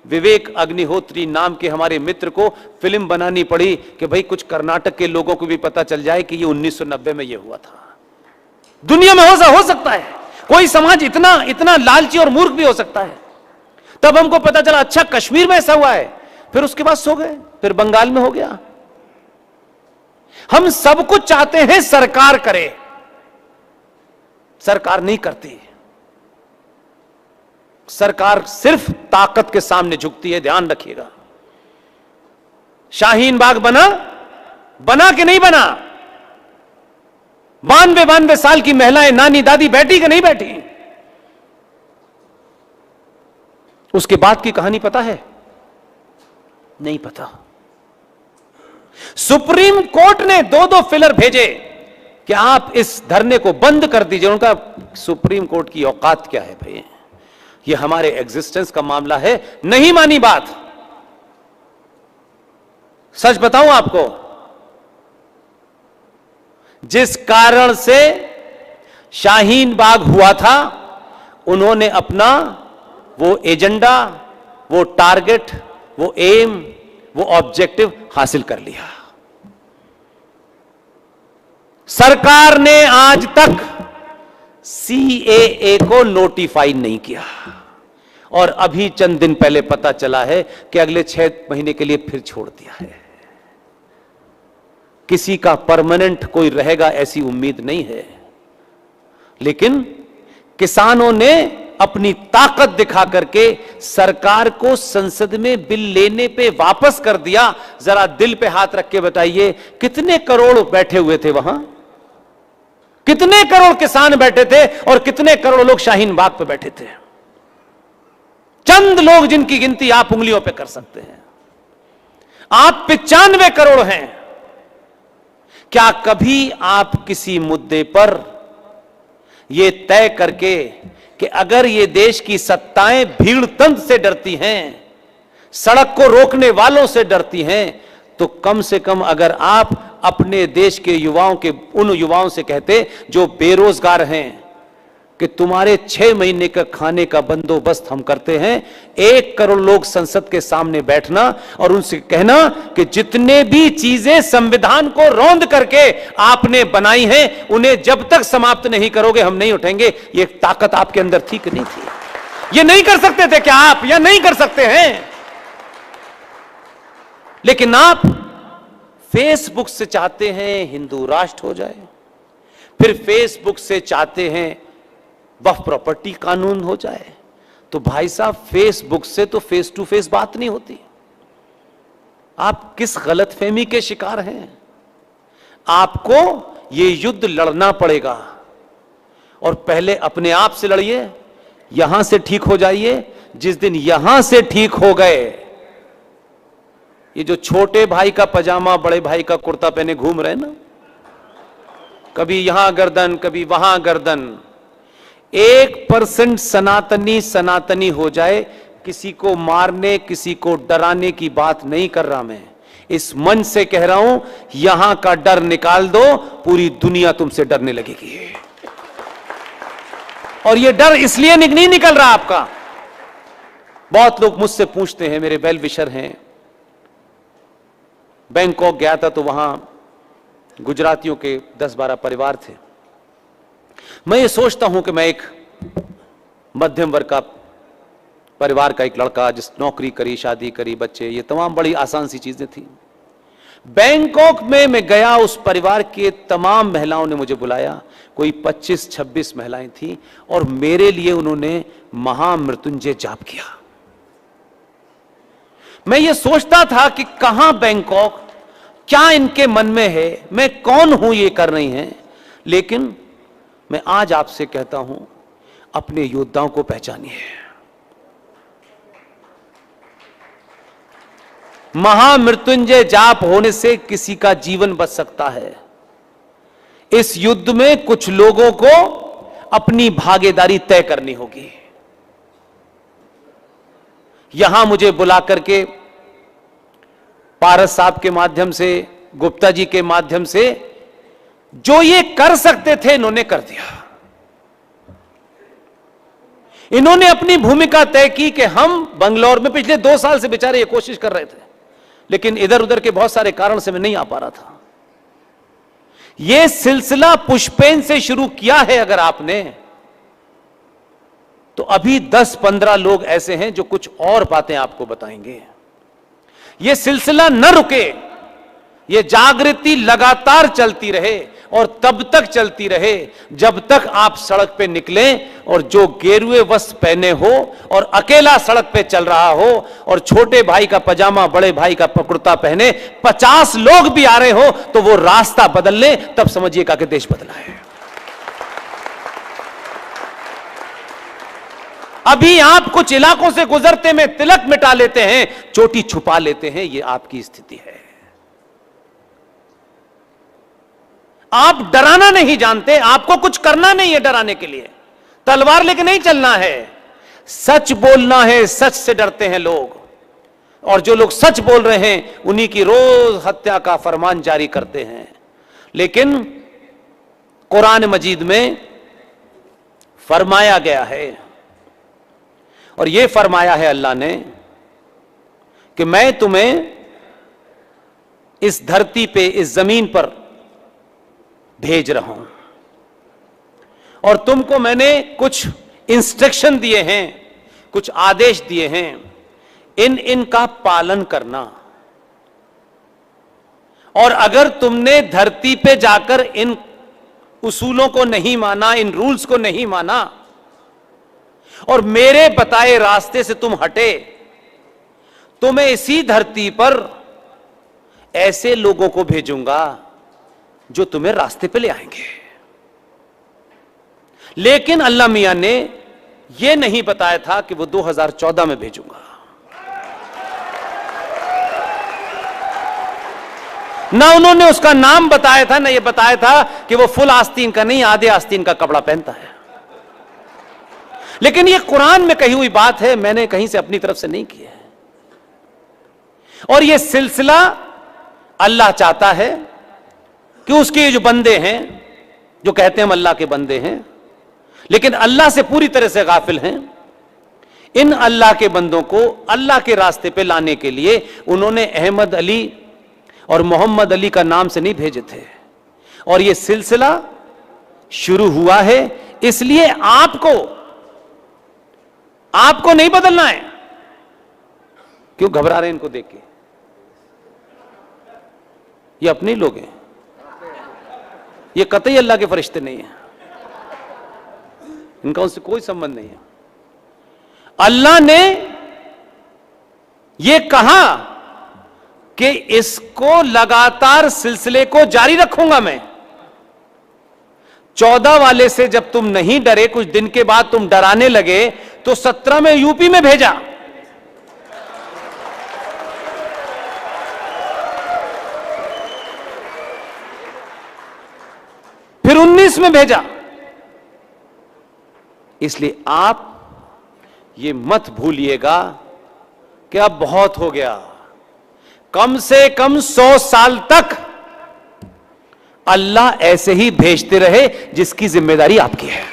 विवेक अग्निहोत्री नाम के हमारे मित्र को फिल्म बनानी पड़ी कि भाई कुछ कर्नाटक के लोगों को भी पता चल जाए कि ये 1990 में ये हुआ था। दुनिया में हो सकता है, कोई समाज इतना इतना लालची और मूर्ख भी हो सकता है। तब हमको पता चला अच्छा कश्मीर में ऐसा हुआ है, फिर उसके बाद सो गए, फिर बंगाल में हो गया। हम सब कुछ चाहते हैं सरकार करे, सरकार नहीं करती। सरकार सिर्फ ताकत के सामने झुकती है, ध्यान रखिएगा। शाहीन बाग बना कि नहीं बना? 92 साल की महिलाएं, नानी दादी बैठी कि नहीं बैठी? उसके बाद की कहानी पता है? नहीं पता। सुप्रीम कोर्ट ने 2 फिलर भेजे कि आप इस धरने को बंद कर दीजिए। उनका सुप्रीम कोर्ट की औकात क्या है भाई? ये हमारे एग्जिस्टेंस का मामला है, नहीं मानी बात। सच बताऊं आपको, जिस कारण से शाहीन बाग हुआ था, उन्होंने अपना वो एजेंडा, वो टारगेट, वो एम, वो ऑब्जेक्टिव हासिल कर लिया। सरकार ने आज तक सीएए को नोटिफाई नहीं किया और अभी चंद दिन पहले पता चला है कि अगले 6 महीने के लिए फिर छोड़ दिया है। किसी का परमानेंट कोई रहेगा ऐसी उम्मीद नहीं है, लेकिन किसानों ने अपनी ताकत दिखा करके सरकार को संसद में बिल लेने पे वापस कर दिया। जरा दिल पे हाथ रख के बताइए, कितने करोड़ बैठे हुए थे वहां? कितने करोड़ किसान बैठे थे और कितने करोड़ लोग शाहीन बाग पे बैठे थे? चंद लोग जिनकी गिनती आप उंगलियों पे कर सकते हैं। आप 95 करोड़ हैं। क्या कभी आप किसी मुद्दे पर यह तय करके कि अगर ये देश की सत्ताएं भीड़ तंत्र से डरती हैं, सड़क को रोकने वालों से डरती हैं, तो कम से कम अगर आप अपने देश के युवाओं के उन युवाओं से कहते जो बेरोजगार हैं कि तुम्हारे 6 महीने का खाने का बंदोबस्त हम करते हैं, 1 करोड़ लोग संसद के सामने बैठना और उनसे कहना कि जितने भी चीजें संविधान को रौंद करके आपने बनाई हैं, उन्हें जब तक समाप्त नहीं करोगे हम नहीं उठेंगे। ये ताकत आपके अंदर थी कि नहीं थी? ये नहीं कर सकते थे क्या आप, या नहीं कर सकते हैं? लेकिन आप फेसबुक से चाहते हैं हिंदू राष्ट्र हो जाए, फिर फेसबुक से चाहते हैं वक्फ प्रॉपर्टी कानून हो जाए। तो भाई साहब, फेसबुक से तो फेस टू फेस बात नहीं होती। आप किस गलतफहमी के शिकार हैं? आपको यह युद्ध लड़ना पड़ेगा और पहले अपने आप से लड़िए, यहां से ठीक हो जाइए। जिस दिन यहां से ठीक हो गए, ये जो छोटे भाई का पजामा बड़े भाई का कुर्ता पहने घूम रहे ना, कभी यहां गर्दन कभी वहां गर्दन, 1% सनातनी हो जाए, किसी को मारने किसी को डराने की बात नहीं कर रहा मैं। इस मंच से कह रहा हूं, यहां का डर निकाल दो, पूरी दुनिया तुमसे डरने लगेगी। और यह डर इसलिए नहीं निकल रहा आपका। बहुत लोग मुझसे पूछते हैं, मेरे वेल विशर हैं, बैंकॉक गया था तो वहां गुजरातियों के 10-12 परिवार थे। मैं ये सोचता हूं कि मैं एक मध्यम वर्ग का परिवार का एक लड़का, जिस नौकरी करी, शादी करी, बच्चे, ये तमाम बड़ी आसान सी चीजें थी। बैंकॉक में मैं गया, उस परिवार के तमाम महिलाओं ने मुझे बुलाया, कोई 25-26 महिलाएं थी, और मेरे लिए उन्होंने महामृत्युंजय जाप किया। मैं ये सोचता था कि कहां बैंकॉक, क्या इनके मन में है, मैं कौन हूं ये कर रही हैं। लेकिन मैं आज आपसे कहता हूं, अपने योद्धाओं को पहचानिए। महामृत्युंजय जाप होने से किसी का जीवन बच सकता है। इस युद्ध में कुछ लोगों को अपनी भागीदारी तय करनी होगी। यहां मुझे बुला करके पारस साहब के माध्यम से, गुप्ता जी के माध्यम से जो ये कर सकते थे इन्होंने कर दिया। इन्होंने अपनी भूमिका तय की कि हम बंगलौर में पिछले 2 साल से बेचारे ये कोशिश कर रहे थे, लेकिन इधर उधर के बहुत सारे कारण से मैं नहीं आ पा रहा था। यह सिलसिला पुष्पेन से शुरू किया है अगर आपने, तो अभी 10-15 लोग ऐसे हैं जो कुछ और बातें आपको बताएंगे। यह सिलसिला न रुके, यह जागृति लगातार चलती रहे और तब तक चलती रहे जब तक आप सड़क पे निकलें और जो गेरुए वस्त्र पहने हो और अकेला सड़क पे चल रहा हो और छोटे भाई का पजामा बड़े भाई का कुर्ता पहने 50 लोग भी आ रहे हो तो वो रास्ता बदल ले, तब समझिएगा कि देश बदला है। अभी आप कुछ इलाकों से गुजरते में तिलक मिटा लेते हैं, चोटी छुपा लेते हैं, यह आपकी स्थिति है। आप डराना नहीं जानते, आपको कुछ करना नहीं है डराने के लिए, तलवार लेके नहीं चलना है, सच बोलना है। सच से डरते हैं लोग, और जो लोग सच बोल रहे हैं उन्हीं की रोज हत्या का फरमान जारी करते हैं। लेकिन कुरान मजीद में फरमाया गया है, और यह फरमाया है अल्लाह ने कि मैं तुम्हें इस धरती पे, इस जमीन पर भेज रहा हूं और तुमको मैंने कुछ इंस्ट्रक्शन दिए हैं, कुछ आदेश दिए हैं, इनका पालन करना। और अगर तुमने धरती पे जाकर इन उसूलों को नहीं माना, इन रूल्स को नहीं माना और मेरे बताए रास्ते से तुम हटे, तो मैं इसी धरती पर ऐसे लोगों को भेजूंगा जो तुम्हें रास्ते पे ले आएंगे। लेकिन अल्लाह मियां ने यह नहीं बताया था कि वो 2014 में भेजूंगा, ना उन्होंने उसका नाम बताया था, ना ये बताया था कि वो फुल आस्तीन का नहीं, आधे आस्तीन का कपड़ा पहनता है। लेकिन ये कुरान में कही हुई बात है, मैंने कहीं से अपनी तरफ से नहीं की है। और ये सिलसिला अल्लाह चाहता है कि उसके जो बंदे हैं, जो कहते हैं हम अल्लाह के बंदे हैं लेकिन अल्लाह से पूरी तरह से गाफिल हैं, इन अल्लाह के बंदों को अल्लाह के रास्ते पे लाने के लिए उन्होंने अहमद अली और मोहम्मद अली का नाम से नहीं भेजे थे। और यह सिलसिला शुरू हुआ है, इसलिए आपको नहीं बदलना है। क्यों घबरा रहे हैं इनको देख के? ये अपने लोग हैं, ये कतई अल्लाह के फरिश्ते नहीं हैं, इनका उनसे कोई संबंध नहीं है। अल्लाह ने यह कहा कि इसको लगातार सिलसिले को जारी रखूंगा मैं। 14 वाले से जब तुम नहीं डरे, कुछ दिन के बाद तुम डराने लगे, तो 17 में यूपी में भेजा, फिर 19 में भेजा। इसलिए आप ये मत भूलिएगा कि अब बहुत हो गया। कम से कम 100 साल तक अल्लाह ऐसे ही भेजते रहे, जिसकी जिम्मेदारी आपकी है।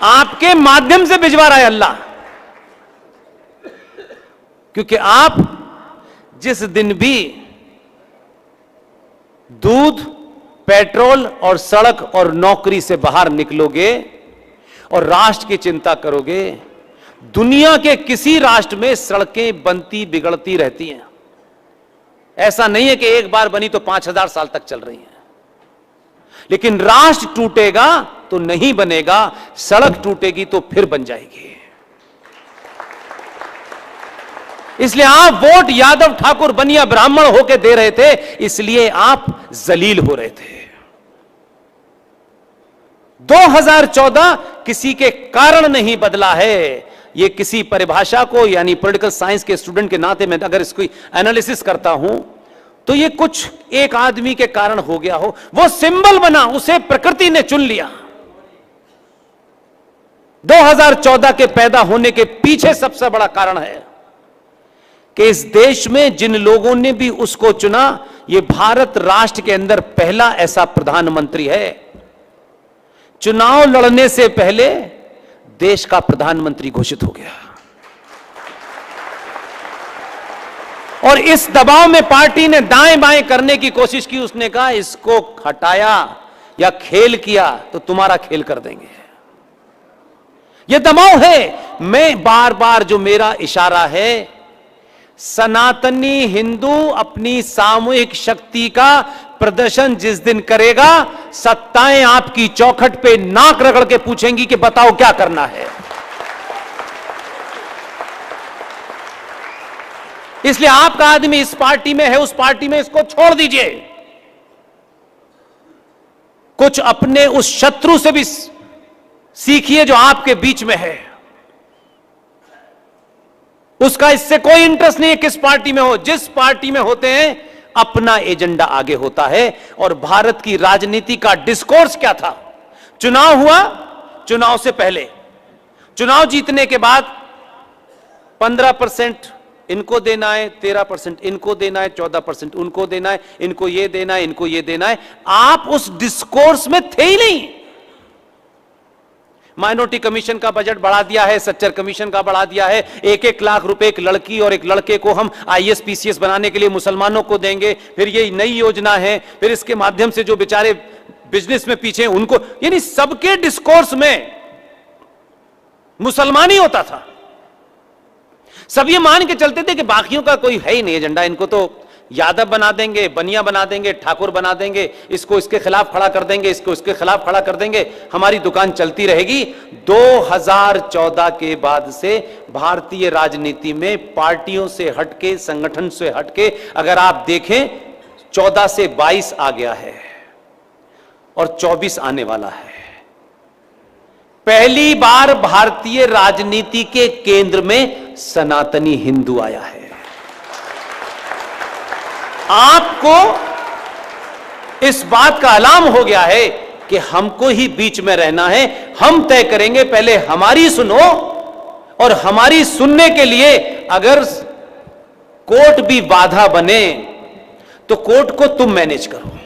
आपके माध्यम से भिजवा रहा है अल्लाह, क्योंकि आप जिस दिन भी दूध, पेट्रोल और सड़क और नौकरी से बाहर निकलोगे और राष्ट्र की चिंता करोगे, दुनिया के किसी राष्ट्र में सड़कें बनती बिगड़ती रहती हैं। ऐसा नहीं है कि एक बार बनी तो 5000 साल तक चल रही हैं। लेकिन राष्ट्र टूटेगा तो नहीं बनेगा, सड़क टूटेगी तो फिर बन जाएगी। इसलिए आप वोट यादव ठाकुर बनिया ब्राह्मण होके दे रहे थे, इसलिए आप जलील हो रहे थे। 2014 किसी के कारण नहीं बदला है। ये किसी परिभाषा को, यानी पॉलिटिकल साइंस के स्टूडेंट के नाते मैं अगर इसको एनालिसिस करता हूं, तो ये कुछ एक आदमी के कारण हो गया हो, वो सिंबल बना, उसे प्रकृति ने चुन लिया। 2014 के पैदा होने के पीछे सबसे बड़ा कारण है कि इस देश में जिन लोगों ने भी उसको चुना, ये भारत राष्ट्र के अंदर पहला ऐसा प्रधानमंत्री है चुनाव लड़ने से पहले देश का प्रधानमंत्री घोषित हो गया। और इस दबाव में पार्टी ने दाएं बाएं करने की कोशिश की। उसने कहा इसको हटाया या खेल किया तो तुम्हारा खेल कर देंगे। यह दबाव है। मैं बार बार जो मेरा इशारा है, सनातनी हिंदू अपनी सामूहिक शक्ति का प्रदर्शन जिस दिन करेगा, सत्ताएं आपकी चौखट पे नाक रगड़ के पूछेंगी कि बताओ क्या करना है। इसलिए आपका आदमी इस पार्टी में है, उस पार्टी में, इसको छोड़ दीजिए। कुछ अपने उस शत्रु से भी सीखिए जो आपके बीच में है। उसका इससे कोई इंटरेस्ट नहीं है किस पार्टी में हो। जिस पार्टी में होते हैं अपना एजेंडा आगे होता है। और भारत की राजनीति का डिस्कोर्स क्या था? चुनाव हुआ, चुनाव से पहले, चुनाव जीतने के बाद 15% इनको देना है, 13% इनको देना है, 14% उनको देना है, इनको ये देना है, इनको ये देना है। आप उस डिस्कोर्स में थे ही नहीं। माइनॉरिटी कमीशन का बजट बढ़ा दिया है, सच्चर कमीशन का बढ़ा दिया है। 1-1 लाख रुपए एक लड़की और एक लड़के को हम IAS PCS बनाने के लिए मुसलमानों को देंगे। फिर ये नई योजना है, फिर इसके माध्यम से जो बेचारे बिजनेस में पीछे उनको, यानी सबके डिस्कोर्स में मुसलमान ही होता था। सब ये मान के चलते थे कि बाकियों का कोई है ही नहीं एजेंडा, इनको तो यादव बना देंगे, बनिया बना देंगे, ठाकुर बना देंगे, इसको इसके खिलाफ खड़ा कर देंगे, इसको इसके खिलाफ खड़ा कर देंगे, हमारी दुकान चलती रहेगी। 2014 के बाद से भारतीय राजनीति में पार्टियों से हटके, संगठन से हटके अगर आप देखें 14 से 22 आ गया है और 24 आने वाला है। पहली बार भारतीय राजनीति के केंद्र में सनातनी हिंदू आया है। आपको इस बात का अलार्म हो गया है कि हमको ही बीच में रहना है। हम तय करेंगे, पहले हमारी सुनो, और हमारी सुनने के लिए अगर कोर्ट भी बाधा बने तो कोर्ट को तुम मैनेज करो।